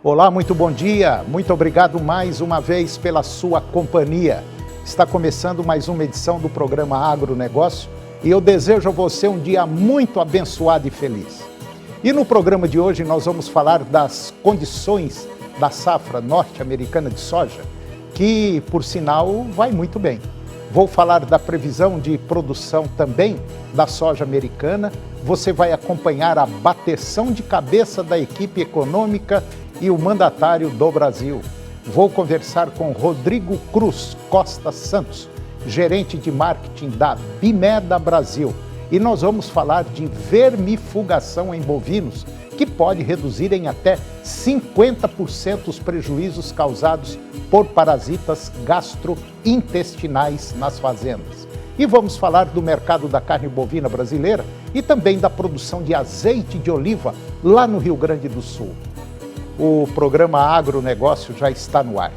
Olá, muito bom dia. Muito obrigado mais uma vez pela sua companhia. Está começando mais uma edição do programa Agronegócio e eu desejo a você um dia muito abençoado e feliz. E no programa de hoje nós vamos falar das condições da safra norte-americana de soja, que, por sinal, vai muito bem. Vou falar da previsão de produção também da soja americana. Você vai acompanhar a bateção de cabeça da equipe econômica e o mandatário do Brasil. Vou conversar com Rodrigo Cruz Costa Santos, gerente de marketing da Bimeda Brasil. E nós vamos falar de vermifugação em bovinos, que pode reduzir em até 50% os prejuízos causados por parasitas gastrointestinais nas fazendas. E vamos falar do mercado da carne bovina brasileira e também da produção de azeite de oliva lá no Rio Grande do Sul. O programa Agronegócio já está no ar.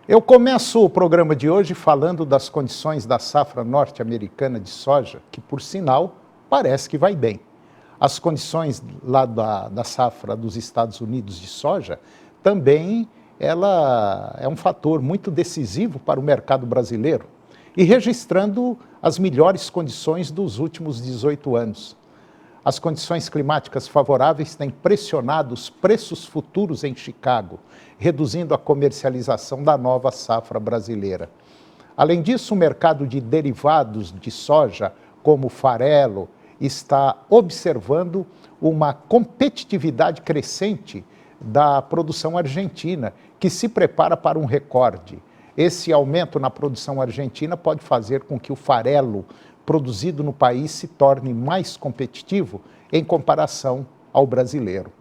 Eu começo o programa de hoje falando das condições da safra norte-americana de soja, que, por sinal, parece que vai bem. As condições lá da safra dos Estados Unidos de soja também ela é um fator muito decisivo para o mercado brasileiro e registrando as melhores condições dos últimos 18 anos. As condições climáticas favoráveis têm pressionado os preços futuros em Chicago, reduzindo a comercialização da nova safra brasileira. Além disso, o mercado de derivados de soja, como farelo, está observando uma competitividade crescente da produção argentina, que se prepara para um recorde. Esse aumento na produção argentina pode fazer com que o farelo produzido no país se torne mais competitivo em comparação ao brasileiro.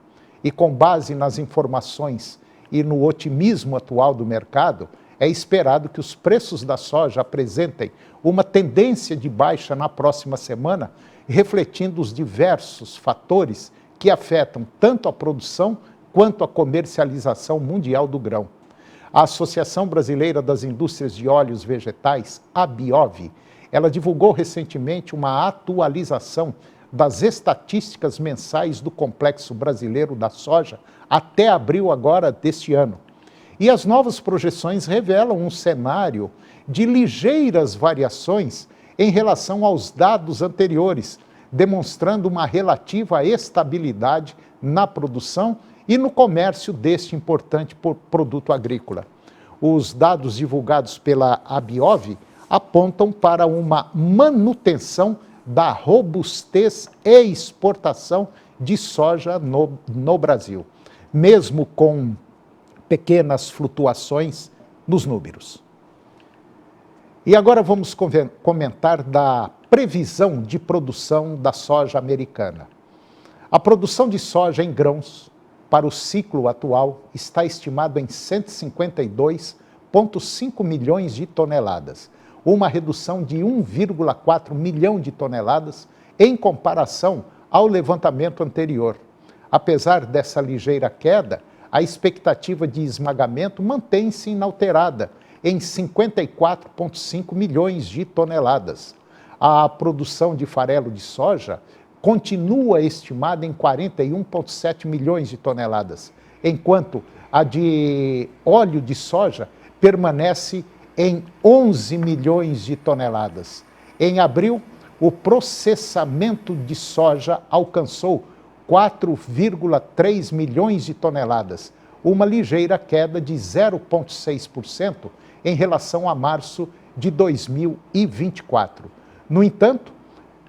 E com base nas informações e no otimismo atual do mercado, é esperado que os preços da soja apresentem uma tendência de baixa na próxima semana, refletindo os diversos fatores que afetam tanto a produção quanto a comercialização mundial do grão. A Associação Brasileira das Indústrias de Óleos Vegetais, ABIOV, ela divulgou recentemente uma atualização das estatísticas mensais do complexo brasileiro da soja até abril agora deste ano. E as novas projeções revelam um cenário de ligeiras variações em relação aos dados anteriores, demonstrando uma relativa estabilidade na produção e no comércio deste importante produto agrícola. Os dados divulgados pela ABIOV apontam para uma manutenção da robustez e exportação de soja no Brasil, mesmo com pequenas flutuações nos números. E agora vamos comentar da previsão de produção da soja americana. A produção de soja em grãos para o ciclo atual está estimado em 152,5 milhões de toneladas, uma redução de 1,4 milhão de toneladas em comparação ao levantamento anterior. Apesar dessa ligeira queda, a expectativa de esmagamento mantém-se inalterada em 54,5 milhões de toneladas. A produção de farelo de soja continua estimada em 41,7 milhões de toneladas, enquanto a de óleo de soja permanece em 11 milhões de toneladas. Em abril, o processamento de soja alcançou 4,3 milhões de toneladas, uma ligeira queda de 0,6% em relação a março de 2024. No entanto,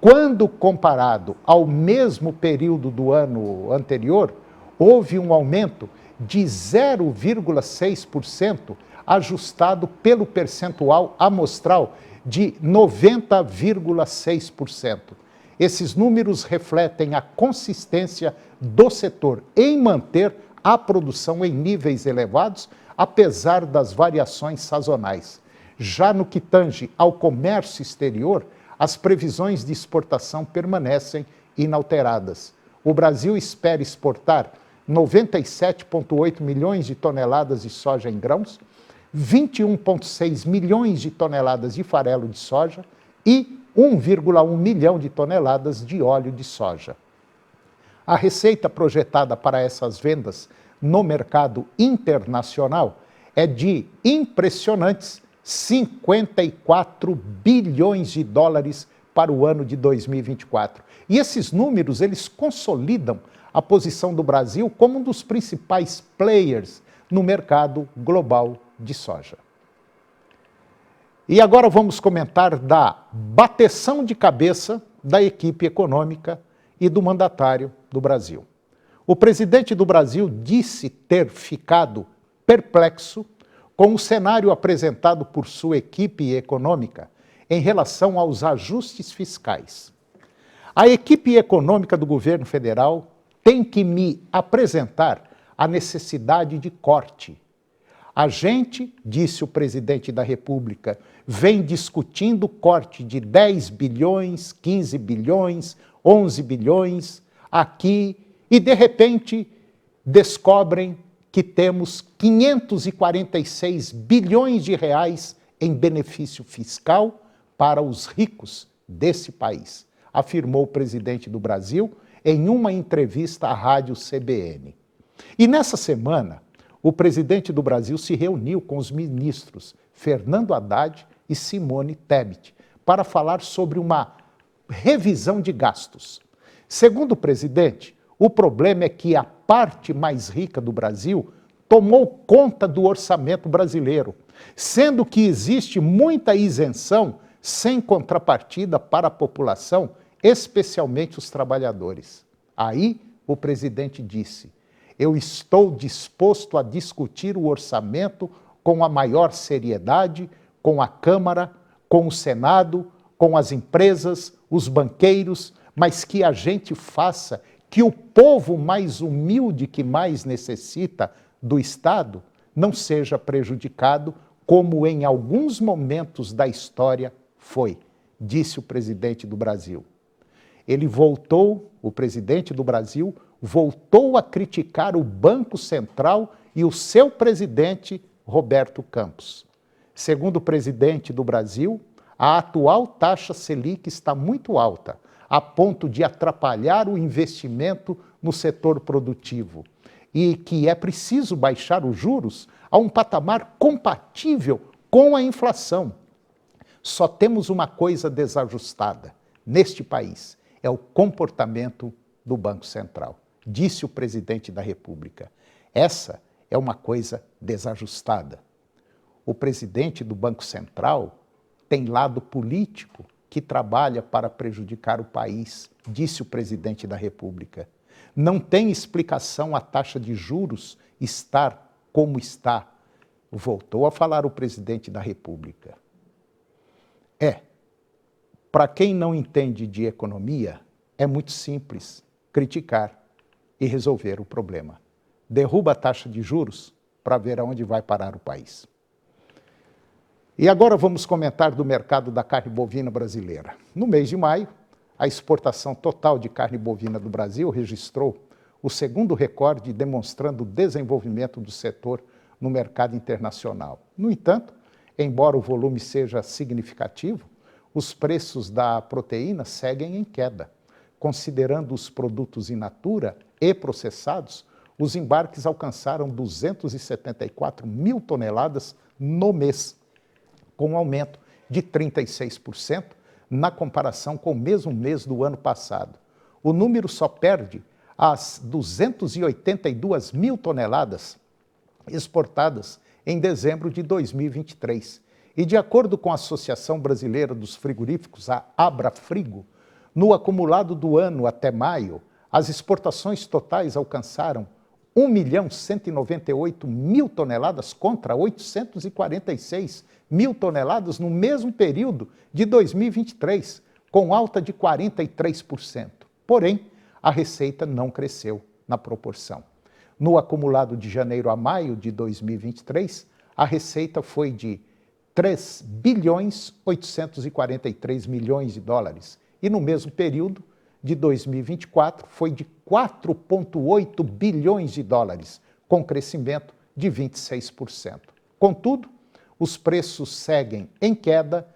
quando comparado ao mesmo período do ano anterior, houve um aumento de 0,6%, ajustado pelo percentual amostral de 90,6%. Esses números refletem a consistência do setor em manter a produção em níveis elevados, apesar das variações sazonais. Já no que tange ao comércio exterior, as previsões de exportação permanecem inalteradas. O Brasil espera exportar 97,8 milhões de toneladas de soja em grãos, 21,6 milhões de toneladas de farelo de soja e 1,1 milhão de toneladas de óleo de soja. A receita projetada para essas vendas no mercado internacional é de impressionantes 54 bilhões de dólares para o ano de 2024. E esses números, eles consolidam a posição do Brasil como um dos principais players no mercado global de soja. E agora vamos comentar da bateção de cabeça da equipe econômica e do mandatário do Brasil. O presidente do Brasil disse ter ficado perplexo com o cenário apresentado por sua equipe econômica em relação aos ajustes fiscais. A equipe econômica do governo federal tem que me apresentar a necessidade de corte. A gente, disse o presidente da República, vem discutindo corte de 10 bilhões, 15 bilhões, 11 bilhões aqui e, de repente, descobrem que temos 546 bilhões de reais em benefício fiscal para os ricos desse país, afirmou o presidente do Brasil em uma entrevista à rádio CBN. E nessa semana, o presidente do Brasil se reuniu com os ministros Fernando Haddad e Simone Tebet para falar sobre uma revisão de gastos. Segundo o presidente, o problema é que a parte mais rica do Brasil tomou conta do orçamento brasileiro, sendo que existe muita isenção sem contrapartida para a população, especialmente os trabalhadores. Aí o presidente disse: eu estou disposto a discutir o orçamento com a maior seriedade, com a Câmara, com o Senado, com as empresas, os banqueiros, mas que a gente faça que o povo mais humilde que mais necessita do Estado não seja prejudicado, como em alguns momentos da história foi, disse o presidente do Brasil. Ele voltou, o presidente do Brasil, voltou a criticar o Banco Central e o seu presidente, Roberto Campos. Segundo o presidente do Brasil, a atual taxa Selic está muito alta, a ponto de atrapalhar o investimento no setor produtivo, e que é preciso baixar os juros a um patamar compatível com a inflação. Só temos uma coisa desajustada neste país, é o comportamento do Banco Central, disse o presidente da República. Essa é uma coisa desajustada. O presidente do Banco Central tem lado político que trabalha para prejudicar o país, disse o presidente da República. Não tem explicação a taxa de juros estar como está, voltou a falar o presidente da República. Para quem não entende de economia, é muito simples criticar e resolver o problema. Derruba a taxa de juros para ver aonde vai parar o país. E agora vamos comentar do mercado da carne bovina brasileira. No mês de maio, a exportação total de carne bovina do Brasil registrou o segundo recorde, demonstrando o desenvolvimento do setor no mercado internacional. No entanto, embora o volume seja significativo, os preços da proteína seguem em queda. Considerando os produtos in natura e processados, os embarques alcançaram 274 mil toneladas no mês, com um aumento de 36% na comparação com o mesmo mês do ano passado. O número só perde as 282 mil toneladas exportadas em dezembro de 2023. E de acordo com a Associação Brasileira dos Frigoríficos, a Abrafrigo, no acumulado do ano até maio, as exportações totais alcançaram 1.198.000 toneladas contra 846 mil toneladas no mesmo período de 2023, com alta de 43%. Porém, a receita não cresceu na proporção. No acumulado de janeiro a maio de 2023, a receita foi de 3 bilhões 843 milhões de dólares e no mesmo período de 2024 foi de 4,8 bilhões de dólares, com crescimento de 26%. Contudo, os preços seguem em queda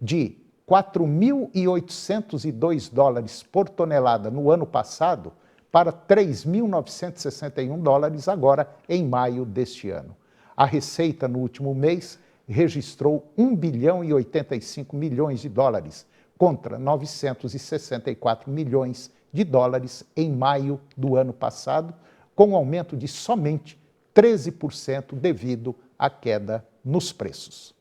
de 4.802 dólares por tonelada no ano passado para 3.961 dólares agora em maio deste ano. A receita no último mês registrou 1 bilhão e 85 milhões de dólares, contra 964 milhões de dólares em maio do ano passado, com um aumento de somente 13% devido à queda nos preços.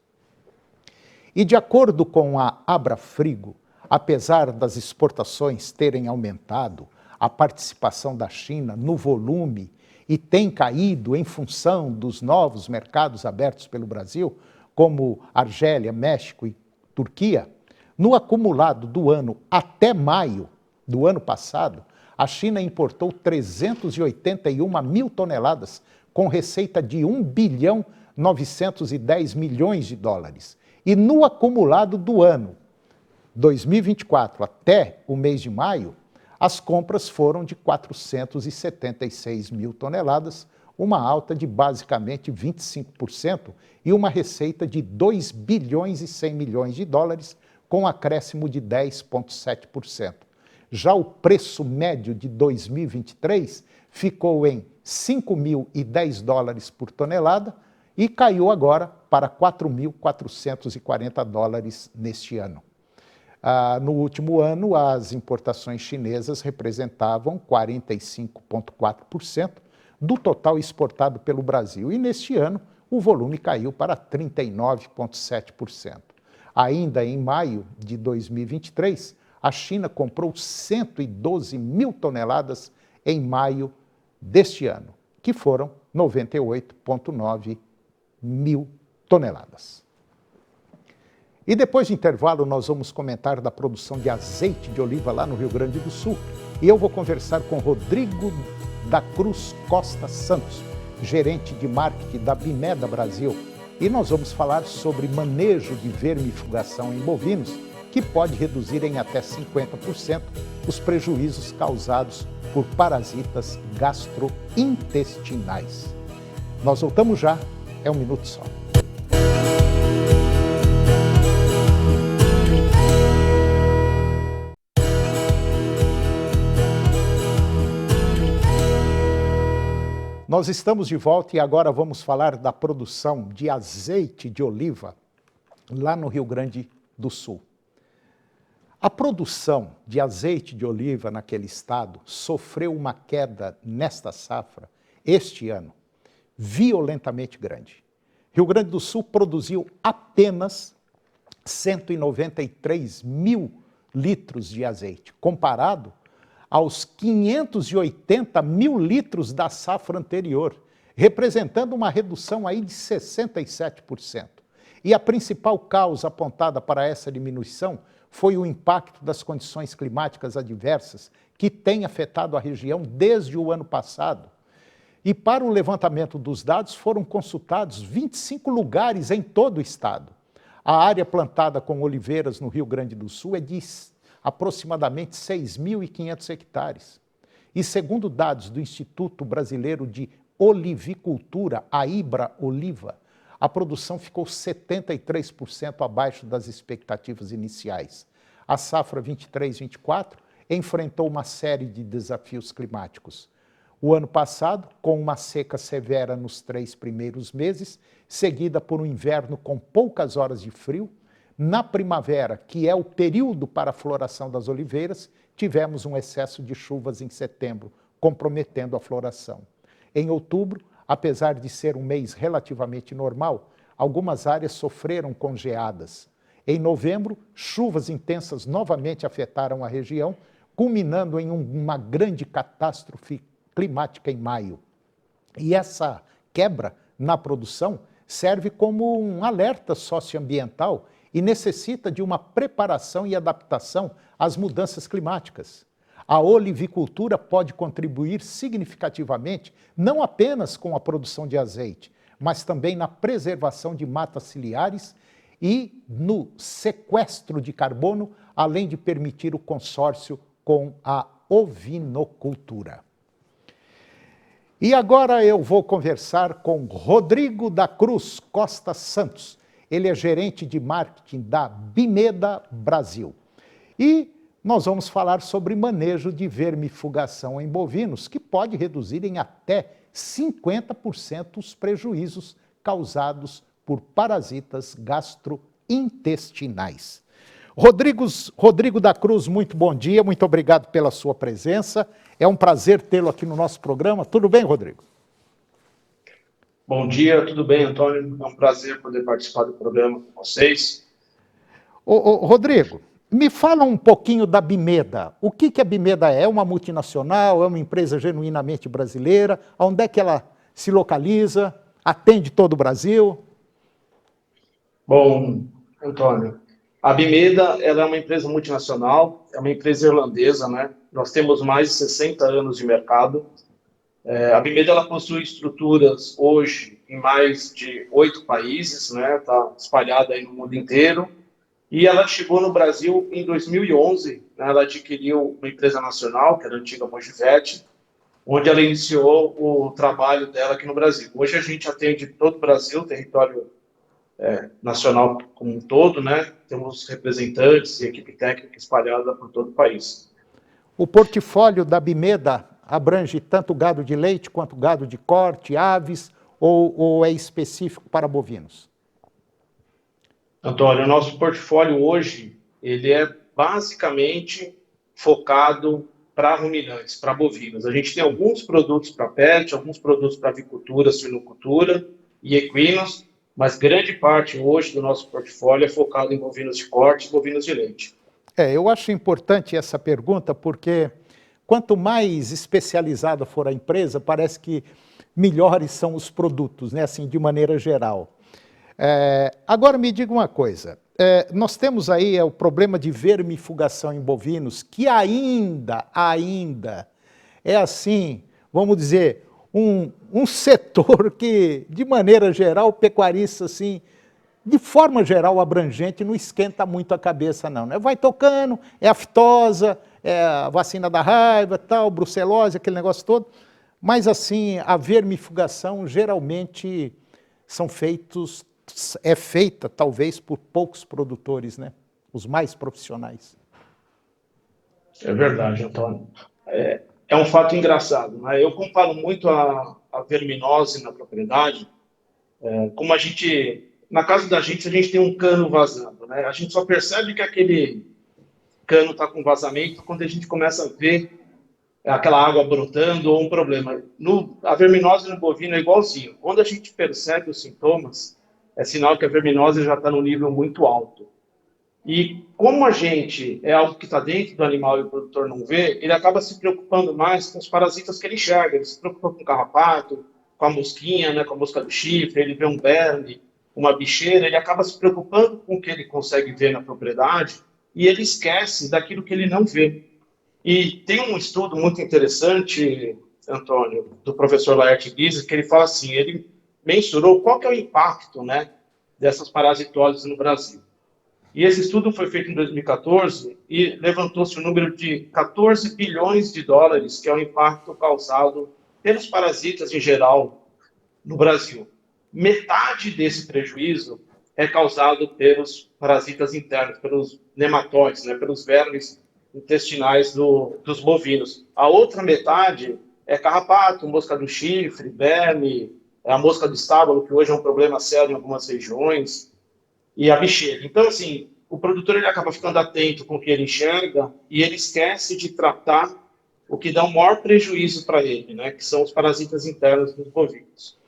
E de acordo com a Abrafrigo, apesar das exportações terem aumentado, a participação da China no volume e tem caído em função dos novos mercados abertos pelo Brasil, como Argélia, México e Turquia, no acumulado do ano até maio do ano passado, a China importou 381 mil toneladas, com receita de 1 bilhão 910 milhões de dólares. E no acumulado do ano 2024 até o mês de maio, as compras foram de 476 mil toneladas, uma alta de basicamente 25% e uma receita de 2 bilhões e 100 milhões de dólares, com acréscimo de 10,7%. Já o preço médio de 2023 ficou em 5.010 dólares por tonelada e caiu agora para 4.440 dólares neste ano. No último ano, as importações chinesas representavam 45,4% do total exportado pelo Brasil. E neste ano, o volume caiu para 39,7%. Ainda em maio de 2023, a China comprou 112 mil toneladas em maio deste ano, que foram 98,9 mil toneladas. E depois de intervalo, nós vamos comentar da produção de azeite de oliva lá no Rio Grande do Sul. E eu vou conversar com Rodrigo da Cruz Costa Santos, gerente de marketing da Bimeda Brasil. E nós vamos falar sobre manejo de vermifugação em bovinos, que pode reduzir em até 50% os prejuízos causados por parasitas gastrointestinais. Nós voltamos já, é um minuto só. Nós estamos de volta e agora vamos falar da produção de azeite de oliva lá no Rio Grande do Sul. A produção de azeite de oliva naquele estado sofreu uma queda nesta safra, este ano, violentamente grande. Rio Grande do Sul produziu apenas 193 mil litros de azeite, comparado aos 580 mil litros da safra anterior, representando uma redução aí de 67%. E a principal causa apontada para essa diminuição foi o impacto das condições climáticas adversas que têm afetado a região desde o ano passado. E para o levantamento dos dados foram consultados 25 lugares em todo o estado. A área plantada com oliveiras no Rio Grande do Sul é de aproximadamente 6.500 hectares. E segundo dados do Instituto Brasileiro de Olivicultura, a IBRA Oliva, a produção ficou 73% abaixo das expectativas iniciais. A safra 23-24 enfrentou uma série de desafios climáticos. O ano passado, com uma seca severa nos 3 primeiros meses, seguida por um inverno com poucas horas de frio, na primavera, que é o período para a floração das oliveiras, tivemos um excesso de chuvas em setembro, comprometendo a floração. Em outubro, apesar de ser um mês relativamente normal, algumas áreas sofreram com geadas. Em novembro, chuvas intensas novamente afetaram a região, culminando em uma grande catástrofe climática em maio. E essa quebra na produção serve como um alerta socioambiental e necessita de uma preparação e adaptação às mudanças climáticas. A olivicultura pode contribuir significativamente não apenas com a produção de azeite, mas também na preservação de matas ciliares e no sequestro de carbono, além de permitir o consórcio com a ovinocultura. E agora eu vou conversar com Rodrigo da Cruz Costa Santos. ele é gerente de marketing da Bimeda Brasil. E nós vamos falar sobre manejo de vermifugação em bovinos, que pode reduzir em até 50% os prejuízos causados por parasitas gastrointestinais. Rodrigo da Cruz, muito bom dia, muito obrigado pela sua presença. É um prazer tê-lo aqui no nosso programa. Tudo bem, Rodrigo? Bom dia, tudo bem, Antônio? É um prazer poder participar do programa com vocês. Rodrigo, me fala um pouquinho da Bimeda. O que a Bimeda é? É uma multinacional? É uma empresa genuinamente brasileira? Onde é que ela se localiza? Atende todo o Brasil? Bom, Antônio, a Bimeda, ela é uma empresa multinacional, é uma empresa irlandesa, né? Nós temos mais de 60 anos de mercado. A Bimeda, ela possui estruturas hoje em mais de 8 países, né? Está espalhada aí no mundo inteiro. E ela chegou no Brasil em 2011, né? Ela adquiriu uma empresa nacional, que era a antiga Mogivet, onde ela iniciou o trabalho dela aqui no Brasil. Hoje a gente atende todo o Brasil, território nacional como um todo, né? Temos representantes e equipe técnica espalhada por todo o país. O portfólio da Bimeda abrange tanto gado de leite quanto gado de corte, aves, ou é específico para bovinos? Antônio, o nosso portfólio hoje, ele é basicamente focado para ruminantes, para bovinos. A gente tem alguns produtos para pet, alguns produtos para avicultura, suinocultura e equinos, mas grande parte hoje do nosso portfólio é focado em bovinos de corte e bovinos de leite. Eu acho importante essa pergunta porque quanto mais especializada for a empresa, parece que melhores são os produtos, né? Assim, de maneira geral. Agora me diga uma coisa, nós temos aí o problema de vermifugação em bovinos, que ainda é assim, vamos dizer, um setor que, de maneira geral, o pecuarista, assim, de forma geral, abrangente, não esquenta muito a cabeça, não, né? Vai tocando, é aftosa, é a vacina da raiva, tal, brucelose, aquele negócio todo, mas, assim, a vermifugação geralmente é feita, talvez, por poucos produtores, né? Os mais profissionais. É verdade, Antônio. É um fato engraçado, né? Eu comparo muito a verminose na propriedade, como a gente, na casa da gente, a gente tem um cano vazando, né? A gente só percebe que aquele cano está com vazamento quando a gente começa a ver aquela água brotando ou um problema. A verminose no bovino é igualzinho. Quando a gente percebe os sintomas, é sinal que a verminose já está num nível muito alto. E como a gente é algo que está dentro do animal e o produtor não vê, ele acaba se preocupando mais com os parasitas que ele enxerga. Ele se preocupa com o carrapato, com a mosquinha, né, com a mosca do chifre, ele vê um berne, uma bicheira, ele acaba se preocupando com o que ele consegue ver na propriedade e ele esquece daquilo que ele não vê. E tem um estudo muito interessante, Antônio, do professor Laerte Guise, que ele fala assim, ele mensurou qual que é o impacto, né, dessas parasitoses no Brasil. E esse estudo foi feito em 2014 e levantou-se o número de 14 bilhões de dólares, que é o impacto causado pelos parasitas em geral no Brasil. Metade desse prejuízo é causado pelos parasitas internos, pelos nematóides, né, pelos vermes intestinais dos bovinos. A outra metade é carrapato, mosca do chifre, verme, a mosca do estábulo, que hoje é um problema sério em algumas regiões, e a bicheira. Então, assim, o produtor ele acaba ficando atento com o que ele enxerga e ele esquece de tratar o que dá o maior prejuízo para ele, né, que são os parasitas internos dos bovinos.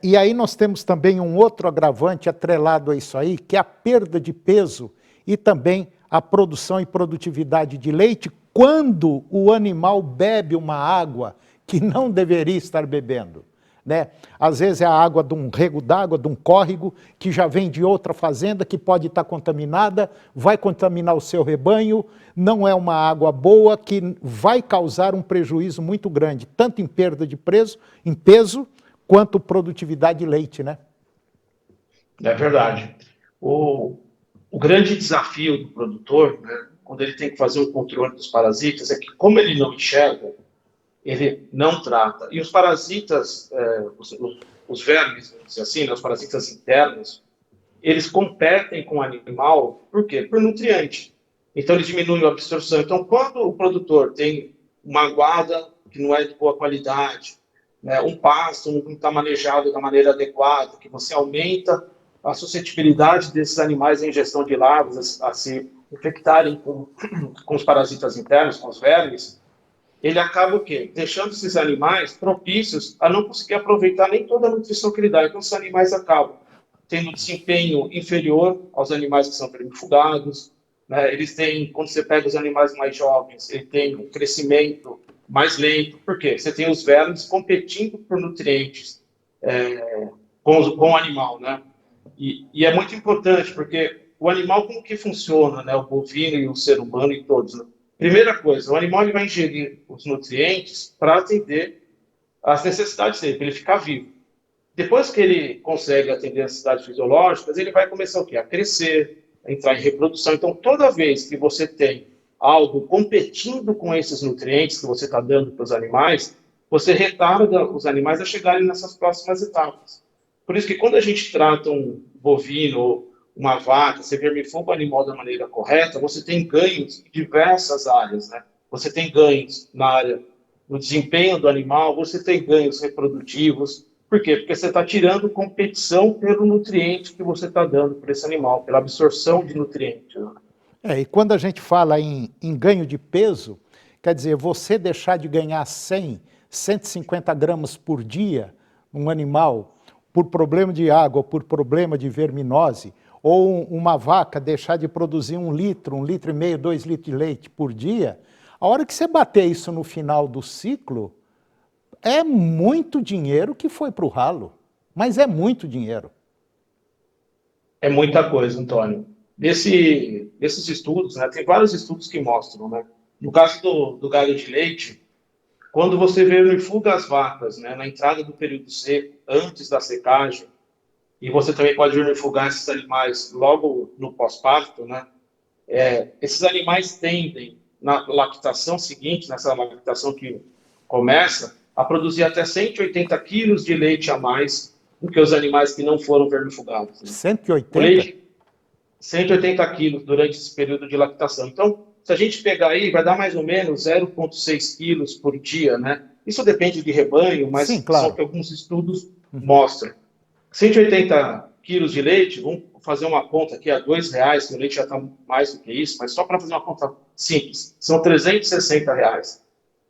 E aí nós temos também um outro agravante atrelado a isso aí, que é a perda de peso e também a produção e produtividade de leite quando o animal bebe uma água que não deveria estar bebendo, né? Às vezes é a água de um rego d'água, de um córrego, que já vem de outra fazenda, que pode estar contaminada, vai contaminar o seu rebanho, não é uma água boa, que vai causar um prejuízo muito grande, tanto em perda de peso, quanto produtividade de leite, né? É verdade. O grande desafio do produtor, né, quando ele tem que fazer um controle dos parasitas, é que como ele não enxerga, ele não trata. E os parasitas, os vermes, vamos dizer assim, né, os parasitas internos, eles competem com o animal, por quê? Por nutriente. Então, eles diminuem a absorção. Então, quando o produtor tem uma aguada que não é de boa qualidade, né, um pasto não está manejado da maneira adequada, que você aumenta a suscetibilidade desses animais em ingestão de larvas a se infectarem com os parasitas internos, com os vermes, ele acaba o quê? Deixando esses animais propícios a não conseguir aproveitar nem toda a nutrição que ele dá. Então, esses animais acabam tendo desempenho inferior aos animais que são vermifugados, né? Eles têm, quando você pega os animais mais jovens, ele tem um crescimento mais lento. Por quê? Você tem os vermes competindo por nutrientes com o animal, né? E é muito importante, porque o animal, como que funciona, né? O bovino e o ser humano e todos, né? Primeira coisa, o animal ele vai ingerir os nutrientes para atender às necessidades dele, para ele ficar vivo. Depois que ele consegue atender as necessidades fisiológicas, ele vai começar o quê? A crescer, a entrar em reprodução. Então, toda vez que você tem algo competindo com esses nutrientes que você está dando para os animais, você retarda os animais a chegarem nessas próximas etapas. Por isso que quando a gente trata um bovino ou uma vaca, você vermifuga o animal da maneira correta, você tem ganhos em diversas áreas, né? Você tem ganhos na área do desempenho do animal, você tem ganhos reprodutivos. Por quê? Porque você está tirando competição pelo nutriente que você está dando para esse animal, pela absorção de nutrientes. E quando a gente fala em ganho de peso, quer dizer, você deixar de ganhar 100, 150 gramas por dia um animal por problema de água ou por problema de verminose, ou uma vaca deixar de produzir 1 litro, 1,5 litro, 2 litros de leite por dia, a hora que você bater isso no final do ciclo, é muito dinheiro que foi para o ralo, mas é muito dinheiro. É muita coisa, Antônio. Desses estudos, né, tem vários estudos que mostram, né? No caso do gado de leite, quando você vermifuga as vacas, né, na entrada do período seco, antes da secagem, e você também pode vermifugar esses animais logo no pós-parto, né? Esses animais tendem, na lactação seguinte, nessa lactação que começa, a produzir até 180 quilos de leite a mais do que os animais que não foram vermifugados. Né? 180? O leite, 180 quilos durante esse período de lactação. Então, se a gente pegar aí, vai dar mais ou menos 0,6 quilos por dia, né? Isso depende de rebanho, mas Sim, são claro. que alguns estudos mostram. 180 quilos de leite, vamos fazer uma conta aqui a R$2, que o leite já está mais do que isso, mas só para fazer uma conta simples, são R$360.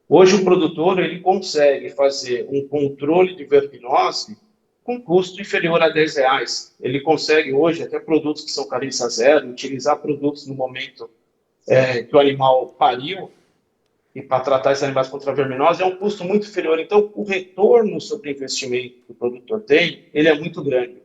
Hoje o produtor ele consegue fazer um controle de verminose com custo inferior a R$10. Ele consegue hoje até produtos que são carência zero, utilizar produtos no momento que o animal pariu, e para tratar esses animais contra a verminose é um custo muito inferior. Então, o retorno sobre o investimento que o produtor tem, ele é muito grande.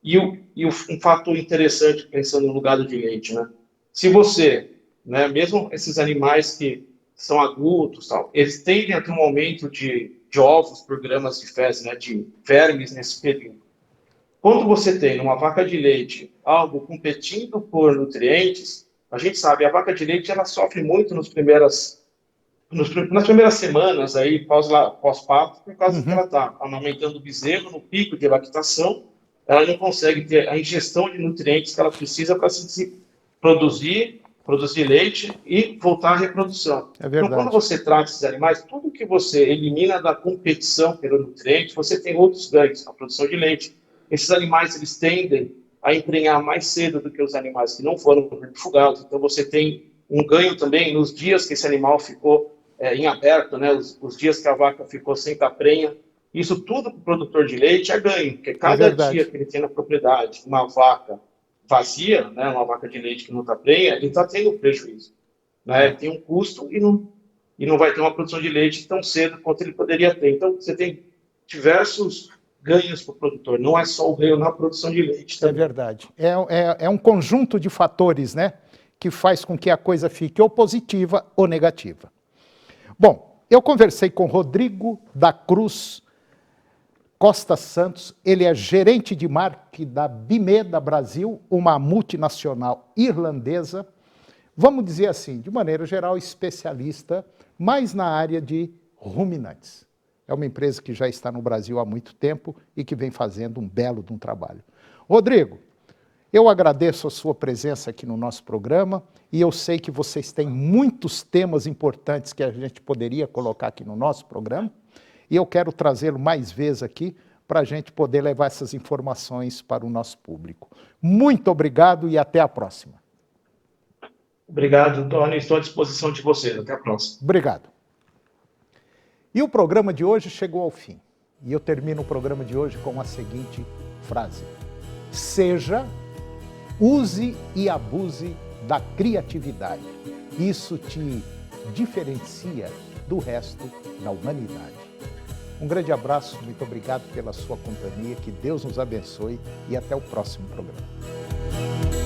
Um fator interessante, pensando no gado de leite, né? Se você, né, mesmo esses animais que são adultos, tal, eles tendem a ter um aumento de ovos por gramas de fezes, né, de vermes nesse período. Quando você tem numa vaca de leite algo competindo por nutrientes, a gente sabe, a vaca de leite ela sofre muito nas primeiras semanas aí pós-parto, por causa que ela está amamentando o bezerro no pico de lactação, ela não consegue ter a ingestão de nutrientes que ela precisa para se produzir leite e voltar à reprodução. É Então, quando verdade. você trata esses animais, tudo que você elimina da competição pelo nutriente, você tem outros ganhos, a produção de leite. Esses animais, eles tendem a emprenhar mais cedo do que os animais que não foram vermifugados. Então, você tem um ganho também nos dias que esse animal ficou em aberto, né? Os dias que a vaca ficou sem taprenha. Isso tudo para o produtor de leite é ganho, porque cada dia que ele tem na propriedade uma vaca vazia, né, uma vaca de leite que não taprenha, ele está tendo prejuízo. Né? Ele tem um custo e não vai ter uma produção de leite tão cedo quanto ele poderia ter. Então, você tem diversos ganhos para o produtor, não é só o ganho na produção de leite também. É verdade. É um conjunto de fatores, né, que faz com que a coisa fique ou positiva ou negativa. Bom, eu conversei com Rodrigo da Cruz Costa Santos, ele é gerente de marketing da Bimeda Brasil, uma multinacional irlandesa, vamos dizer assim, de maneira geral, especialista, mais na área de ruminantes. É uma empresa que já está no Brasil há muito tempo e que vem fazendo um belo de um trabalho. Rodrigo, Eu agradeço a sua presença aqui no nosso programa e eu sei que vocês têm muitos temas importantes que a gente poderia colocar aqui no nosso programa e eu quero trazê-lo mais vezes aqui para a gente poder levar essas informações para o nosso público. Muito obrigado e até a próxima. Obrigado, Tony. Estou à disposição de vocês. Até a próxima. Obrigado. E o programa de hoje chegou ao fim. E eu termino o programa de hoje com a seguinte frase: seja, use e abuse da criatividade. Isso te diferencia do resto da humanidade. Um grande abraço, muito obrigado pela sua companhia, que Deus nos abençoe e até o próximo programa.